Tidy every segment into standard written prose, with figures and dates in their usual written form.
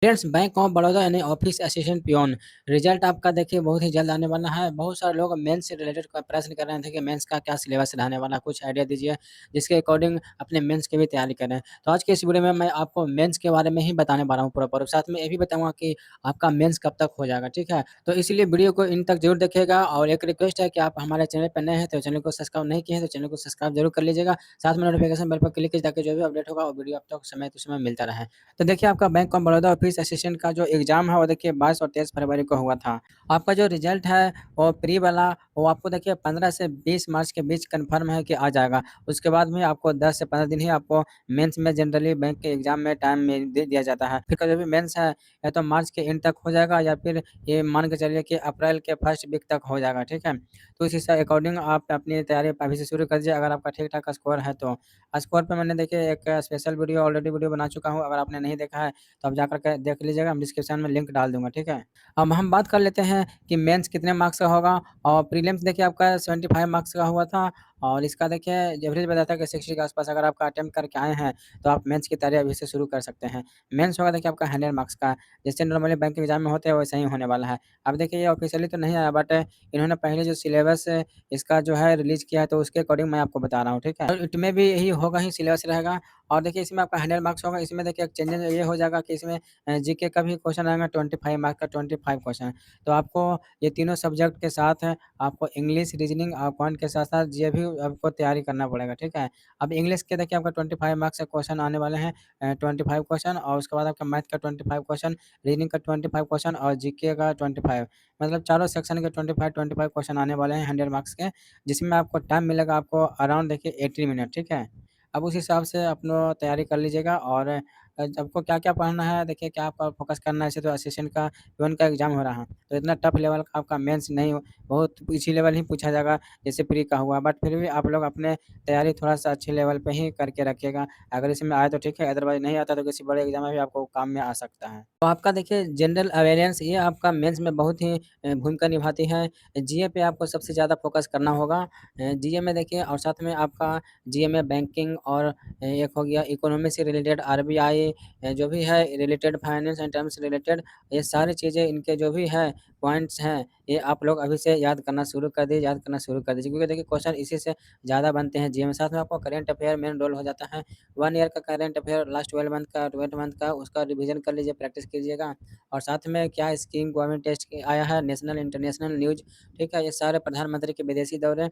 Friends, bank of Baroda यानी office assistant peon result आपका देखिए बहुत ही जल्द आने वाला है। बहुत सारे लोग मेंस से रिलेटेड प्रश्न कर रहे थे कि मेंस का क्या सिलेबस रहने वाला है, कुछ आइडिया दीजिए जिसके अकॉर्डिंग अपने मेंस की भी तैयारी करें। तो आज के इस वीडियो में मैं आपको मेंस के बारे में ही बताने वाला हूँ प्रॉपर, और साथ में ये भी बताऊंगा कि आपका मेंस कब तक हो जाएगा, ठीक है। तो इसलिए वीडियो को इन तक जरूर देखिएगा, और एक रिक्वेस्ट है कि आप हमारे चैनल पर नए हैं तो चैनल को सब्सक्राइब नहीं किए हैं तो चैनल को सब्सक्राइब जरूर कर लीजिएगा। साथ में नोटिफिकेशन बेल पर क्लिक कीजिए ताकि जो भी अपडेट होगा वो वीडियो आप तक समय तो समय मिलता रहे। तो देखिए, आपका bank of Baroda office assistant का जो एग्ज़ाम है वो देखिए 22 और 23 फरवरी को हुआ था। आपका जो रिज़ल्ट है वो प्री वाला वो आपको देखिए 15 से 20 मार्च के बीच कन्फर्म है कि आ जाएगा। उसके बाद में आपको 10 से 15 दिन ही आपको मेंस में जनरली बैंक के एग्ज़ाम में टाइम में दे दिया जाता है। फिर का जो भी मेंस है या तो मार्च के एंड तक हो जाएगा या फिर ये मान के चलिए कि अप्रैल के फर्स्ट वीक तक हो जाएगा, ठीक है। तो इसी से अकॉर्डिंग आप अपनी तैयारी अभी से शुरू कर दीजिए अगर आपका ठीक-ठाक स्कोर है तो। स्कोर पे मैंने देखिए एक स्पेशल वीडियो ऑलरेडी वीडियो बना चुका हूँ, अगर आपने नहीं देखा है तो आप जाकर के देख लीजिएगा, हम डिस्क्रिप्शन में लिंक डाल दूँगा, ठीक है। अब हम बात कर लेते हैं कि मेंस कितने मार्क्स का होगा, और प्रीलिम्स देखिए आपका 75 मार्क्स का हुआ था, और इसका देखिए एवरेज बताया था कि 60 के आस-पास अगर आपका अटेम्प्ट करके आए हैं, तो आप मेंस की तैयारी अभी से शुरू कर सकते हैं। मेंस होगा देखिए आपका 100 मार्क्स का, जैसे नॉर्मली बैंक एग्ज़ाम में होते हैं वैसे ही होने वाला है। अब देखिए ये ऑफ़िशियली तो नहीं आया, बट इन्होंने पहले जो सिलेबस इसका जो है रिलीज़ किया है तो उसके अकॉर्डिंग मैं आपको बता रहा हूँ, ठीक है। और इसमें भी यही होगा ही सिलेबस रहेगा, और देखिए इसमें आपका 100 मार्क्स होगा। इसमें देखिए एक चेंजेज़ ये हो जाएगा कि इसमें जीके का भी क्वेश्चन आएगा 25 मार्क्स का, 25 क्वेश्चन। तो आपको ये तीनों सब्जेक्ट के साथ आपको इंग्लिश, रीजनिंग और क्वांट के साथ-साथ ये भी आपको तैयारी करना पड़ेगा, ठीक है। अब इंग्लिश के देखिए आपका 25 मार्क्स का क्वेश्चन आने वाले हैं, 25 क्वेश्चन, और उसके बाद आपका मैथ का 25 क्वेश्चन, रीजनिंग का 25 क्वेश्चन और जीके का 25, मतलब चारों सेक्शन के 25-25 क्वेश्चन आने वाले हैं 100 मार्क्स के, जिसमें आपको टाइम मिलेगा आपको अराउंड देखिए 80 मिनट, ठीक है। अब उस हिसाब से अपना तैयारी कर लीजिएगा, और आपको क्या-क्या पढ़ना है, देखिए क्या आपका फ़ोकस करना है। ऐसे तो असिस्टेंट का पियोन का एग्ज़ाम हो रहा है, तो इतना टफ लेवल का आपका मेंस नहीं हो, बहुत इजी लेवल ही पूछा जाएगा जैसे प्री का हुआ, बट फिर भी आप लोग अपने तैयारी थोड़ा-सा अच्छे लेवल पे ही करके रखिएगा। अगर इसमें आए तो ठीक है, अदरवाइज़ नहीं आता तो किसी बड़े एग्ज़ाम में भी आपको काम में आ सकता है। तो आपका देखिए जनरल अवेयरेंस ये आपका मेंस में बहुत ही भूमिका निभाती है। जीए पे आपको सबसे ज़्यादा फ़ोकस करना होगा। जीए में देखिए, और साथ में आपका जीए में बैंकिंग और एक हो गया इकोनॉमी से रिलेटेड आरबीआई, जो भी है related finance and terms related, ये सारी चीज़ें इनके जो भी है पॉइंट्स हैं, ये आप लोग अभी से याद करना शुरू कर दीजिए, याद करना शुरू कर दीजिए, क्योंकि देखिए क्वेश्चन इसी से ज़्यादा बनते हैं जीए में। साथ में आपको करंट अफेयर मेन रोल हो जाता है। 1 ईयर का करंट अफेयर, लास्ट 12 मंथ का, 12 मंथ का, उसका रिवीजन कर लीजिए, प्रैक्टिस कीजिएगा, और साथ में क्या स्कीम गवर्नमेंट टेस्ट की आया है, नेशनल इंटरनेशनल न्यूज़, ठीक है, ये सारे प्रधानमंत्री के विदेशी दौरे,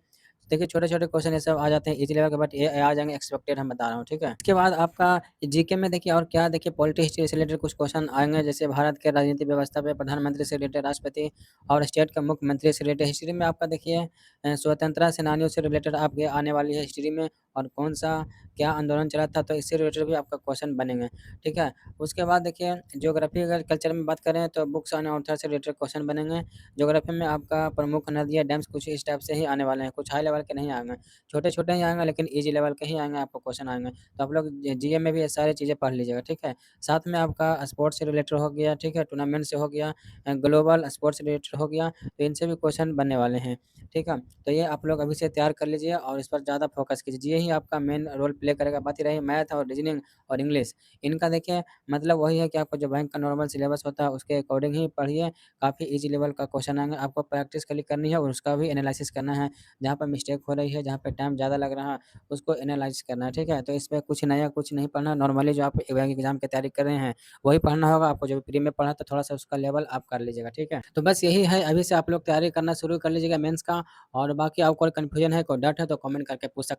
देखिए छोटे-छोटे क्वेश्चन ये सब आ जाते हैं इजी लेवल के, बट ये आ जाएँगे एक्सपेक्टेड, हम बता रहा हूँ, ठीक है। इसके बाद आपका जीके में देखिए और क्या, देखिए पॉलिटी हिस्ट्री से रिलेटेड कुछ क्वेश्चन आएँगे, जैसे भारत के राजनीतिक व्यवस्था पे, प्रधानमंत्री से रिलेटेड, राष्ट्रपति और स्टेट का मुख्यमंत्री से रिलेटेड। हिस्ट्री में आपका देखिए स्वतंत्रता सेनानियों से रिलेटेड आपके आने वाली है हिस्ट्री में, और कौन-सा क्या आंदोलन चला था, तो इससे रिलेटेड भी आपका क्वेश्चन बनेंगे, ठीक है। उसके बाद देखिए ज्योग्राफी अगर कल्चर में बात करें तो बुक्स एंड ऑथर से रिलेटेड क्वेश्चन बनेंगे। ज्योग्राफी में आपका प्रमुख नदियाँ, डैम्स कुछ इस टाइप से ही आने वाले हैं, कुछ हाई लेवल के नहीं आएँगे। छोटे-छोटे ही आएँगे लेकिन ईज़ी लेवल के ही आएँगे, आपको क्वेश्चन आएँगे। तो आप लोग जीए में भी ये सारी चीज़ें पढ़ लीजिएगा, ठीक है। साथ में आपका स्पोर्ट्स से रिलेटेड हो गया, ठीक है, टूर्नामेंट से हो गया, ग्लोबल स्पोर्ट्स से रिलेटेड हो गया, तो इनसे भी क्वेश्चन बनने वाले हैं, ठीक है। तो ये आप लोग अभी से तैयार कर लीजिए और इस पर ज़्यादा फ़ोकस कीजिए। ये ही आपका मेन रोल प्ले करेगा। बात ही रही मैथ और रीजनिंग और इंग्लिश, इनका देखिए मतलब वही है कि आपको जो बैंक का नॉर्मल सिलेबस होता है उसके अकॉर्डिंग ही पढ़िए, काफ़ी ईज़ी लेवल का क्वेश्चन आएँगे। आपको प्रैक्टिस खाली करनी है और उसका भी एनालिसिस करना है। जहाँ पर मिस्टेक हो रही है, जहाँ पे टाइम ज़्यादा लग रहा है, उसको एनालाइज़ करना है, ठीक है। तो इसमें कुछ नया कुछ नहीं पढ़ना, नॉर्मली जो आप बैंक एग्ज़ाम की तैयारी कर रहे हैं, वही पढ़ना होगा। आपको जो प्री में पढ़ा तो थोड़ा-सा उसका लेवल आप कर लीजिएगा, ठीक है। तो बस यही है, अभी से आप लोग तैयारी करना शुरू कर लीजिएगा मेंस का, और बाकी आपको कोई कन्फ्यूजन है, कोई डाउट है तो कमेंट करके पूछ सक